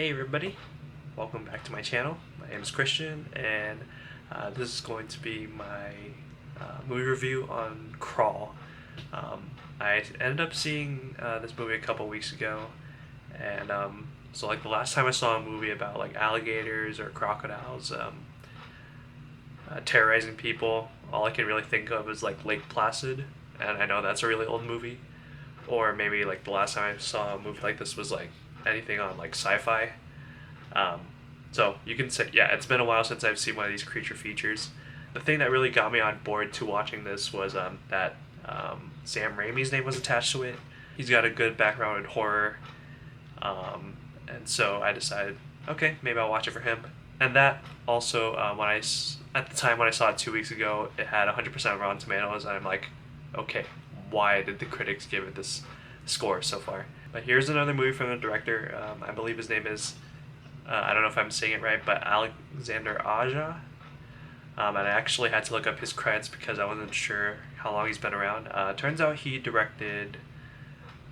Hey everybody, welcome back to my channel. My name is Christian, and this is going to be my movie review on Crawl. I ended up seeing this movie a couple weeks ago, and so like the last time I saw a movie about like alligators or crocodiles terrorizing people, all I can really think of is like Lake Placid, and I know that's a really old movie. Or maybe like the last time I saw a movie like this was like anything on like sci-fi. Um, so you can say, yeah, it's been a while since I've seen one of these creature features. The thing that really got me on board to watching this was that Sam Raimi's name was attached to it. He's got a good background in horror, and so I decided, okay, maybe I'll watch it for him. And that also, at the time when I saw it 2 weeks ago, it had 100% Rotten Tomatoes, and I'm like, okay, why did the critics give it this score so far? But here's another movie from the director. I believe his name is, I don't know if I'm saying it right, but Alexander Aja. And I actually had to look up his credits because I wasn't sure how long he's been around. Turns out he directed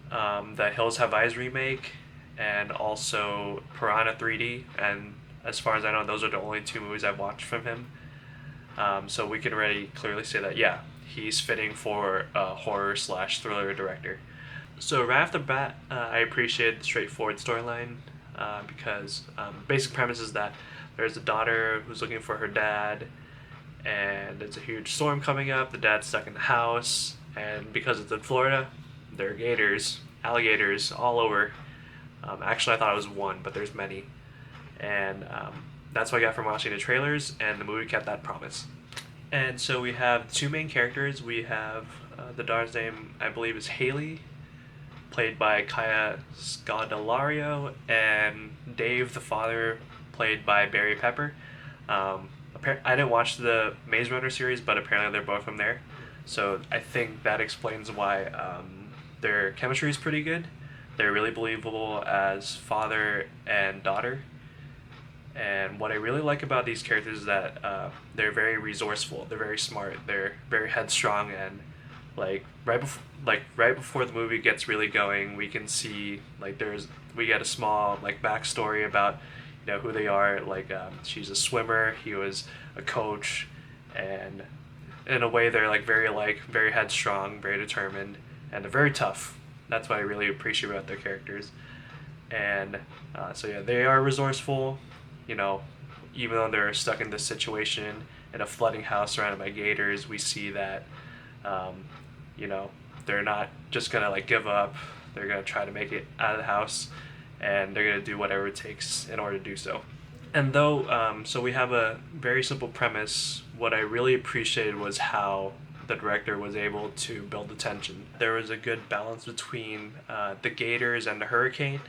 the Hills Have Eyes remake and also Piranha 3D. And as far as I know, those are the only two movies I've watched from him. So we can already clearly say that, yeah, he's fitting for a horror slash thriller director. So right off the bat, I appreciate the straightforward storyline because basic premise is that there's a daughter who's looking for her dad, and it's a huge storm coming up. The dad's stuck in the house, and because it's in Florida, there are gators, alligators all over. Actually, I thought it was one, but there's many, and that's what I got from watching the trailers, and the movie kept that promise. And so we have two main characters. We have the daughter's name, I believe, is Haley, played by Kaya Scodelario, and Dave, the father, played by Barry Pepper. I didn't watch the Maze Runner series, but apparently they're both from there. So I think that explains why their chemistry is pretty good. They're really believable as father and daughter. And what I really like about these characters is that they're very resourceful. They're very smart. They're very headstrong, and right before the movie gets really going, we can see we get a small like backstory about who they are. She's a swimmer. He was a coach, and in a way they're very headstrong, very determined, and they're very tough. That's what I really appreciate about their characters. And so yeah, they are resourceful. Even though they're stuck in this situation in a flooding house surrounded by gators, we see that, they're not just gonna give up. They're gonna try to make it out of the house, and they're gonna do whatever it takes in order to do so. And though, so we have a very simple premise, what I really appreciated was how the director was able to build the tension. There was a good balance between the gators and the hurricane.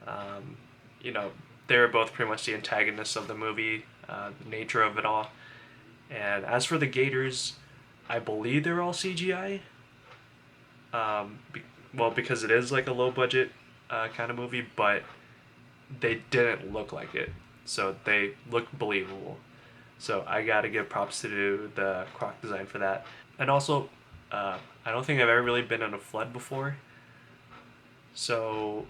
Um, you know, they were both pretty much the antagonists of the movie, the nature of it all. And as for the gators, I believe they're all CGI. Because it is like a low budget kind of movie, but they didn't look like it. So they look believable. So I gotta give props to the croc design for that. And also, I don't think I've ever really been in a flood before. So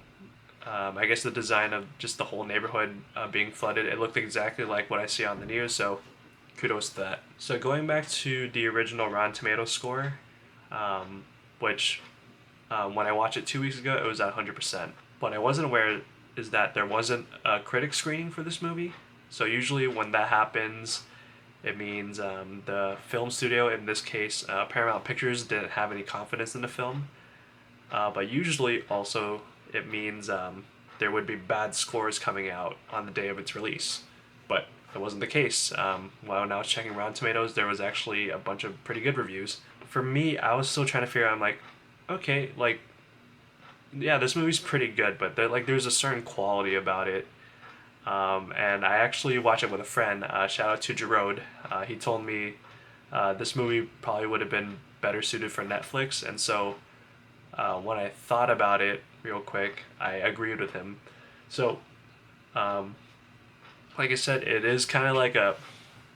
I guess the design of just the whole neighborhood being flooded, it looked exactly like what I see on the news, so kudos to that. So going back to the original Rotten Tomatoes score, which when I watched it 2 weeks ago, it was at 100%. What I wasn't aware is that there wasn't a critic screening for this movie. So usually when that happens, it means the film studio, in this case Paramount Pictures, didn't have any confidence in the film. But usually also it means there would be bad scores coming out on the day of its release. But it wasn't the case. When I was checking Rotten Tomatoes, there was actually a bunch of pretty good reviews. For me, I was still trying to figure out, I'm like, okay, yeah, this movie's pretty good, but there's a certain quality about it. And I actually watched it with a friend. Shout out to Jerode. He told me this movie probably would have been better suited for Netflix, and so when I thought about it real quick, I agreed with him. So, like I said, it is kind of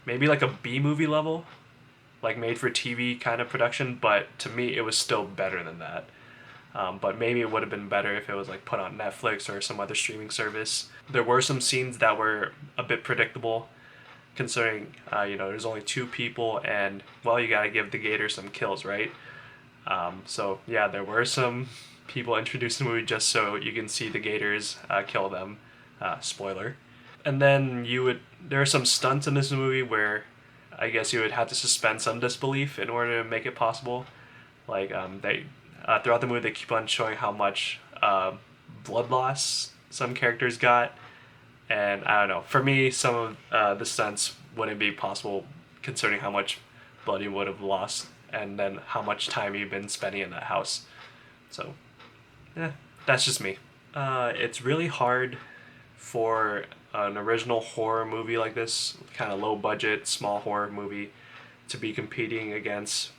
maybe like a B movie level, like made for TV kind of production, but to me it was still better than that. But maybe it would have been better if it was like put on Netflix or some other streaming service. There were some scenes that were a bit predictable, considering there's only two people, and well, you gotta give the gator some kills, right? So yeah, there were some people introduced in the movie just so you can see the gators kill them. Spoiler. And then there are some stunts in this movie where I guess you would have to suspend some disbelief in order to make it possible. Like they throughout the movie they keep on showing how much blood loss some characters got, and I don't know. For me, some of the stunts wouldn't be possible considering how much blood you would have lost, and then how much time you've been spending in that house. So, yeah, that's just me. It's really hard for an original horror movie like this, kind of low budget, small horror movie, to be competing against.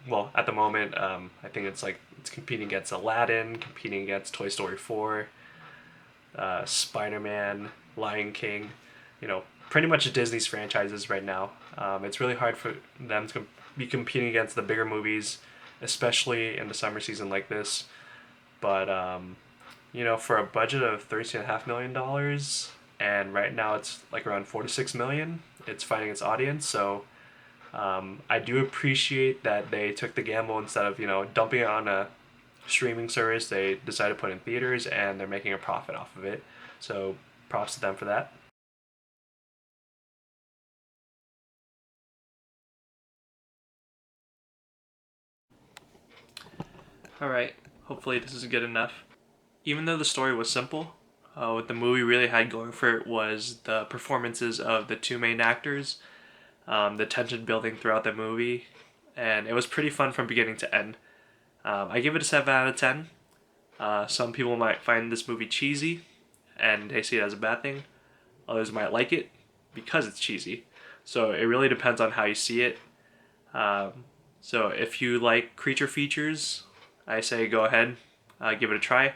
Well, at the moment, I think it's competing against Aladdin, competing against Toy Story 4, Spider Man, Lion King, pretty much Disney's franchises right now. It's really hard for them to be competing against the bigger movies, especially in the summer season like this. But for a budget of $13.5 million, and right now it's like around 46 million, it's finding its audience. So I do appreciate that they took the gamble instead of dumping it on a streaming service. They decided to put it in theaters, and they're making a profit off of it. So props to them for that. Alright, hopefully this is good enough. Even though the story was simple, what the movie really had going for it was the performances of the two main actors, the tension building throughout the movie, and it was pretty fun from beginning to end. I give it a 7 out of 10. Some people might find this movie cheesy, and they see it as a bad thing. Others might like it because it's cheesy. So it really depends on how you see it. So if you like creature features, I say go ahead, give it a try.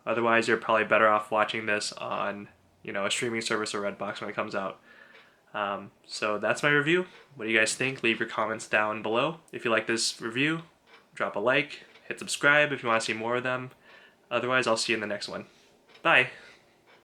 Otherwise, you're probably better off watching this on a streaming service or Redbox when it comes out. So that's my review. What do you guys think? Leave your comments down below. If you like this review, drop a like, hit subscribe if you want to see more of them. Otherwise, I'll see you in the next one. Bye!